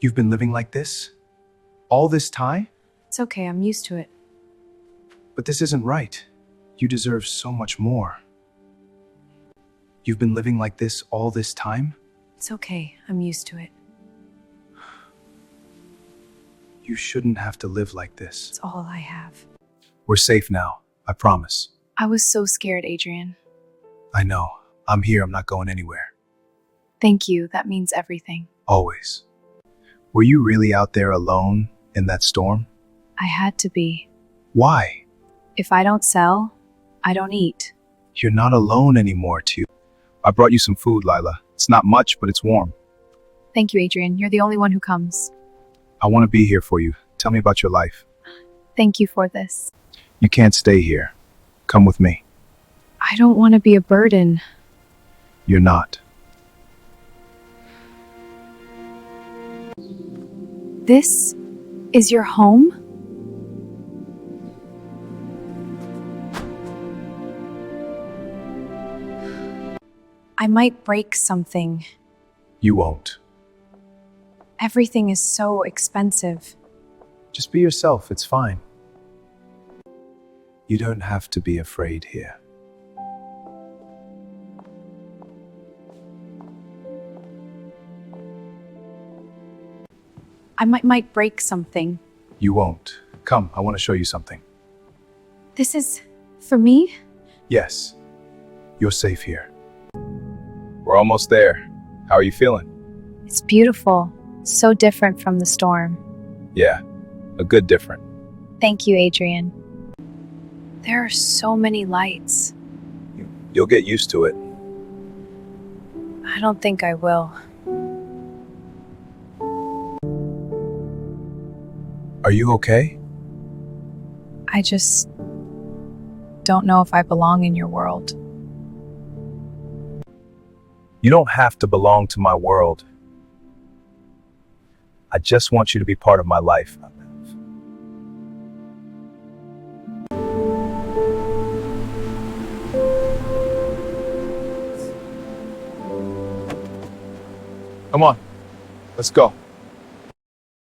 You've been living like this? All this time? It's okay, I'm used to it. But this isn't right. You deserve so much more. You've been living like this all this time? It's okay, I'm used to it. You shouldn't have to live like this. It's all I have. We're safe now, I promise. I was so scared, Adrian. I know. I'm here, I'm not going anywhere. Thank you, that means everything. Always. Were you really out there alone in that storm? I had to be. Why? If I don't sell, I don't eat. You're not alone anymore, too. I brought you some food, Lila. It's not much, but it's warm. Thank you, Adrian. You're the only one who comes. I want to be here for you. Tell me about your life. Thank you for this. You can't stay here. Come with me. I don't want to be a burden. You're not. This is your home? I might break something. You won't. Everything is so expensive. Just be yourself, it's fine. You don't have to be afraid here. I might break something. You won't. Come, I want to show you something. This is for me? Yes, you're safe here. We're almost there. How are you feeling? It's beautiful. So different from the storm. Yeah, a good different. Thank you, Adrian. There are so many lights. You'll get used to it. I don't think I will. Are you okay? I just don't know if I belong in your world. You don't have to belong to my world. I just want you to be part of my life. Come on, let's go.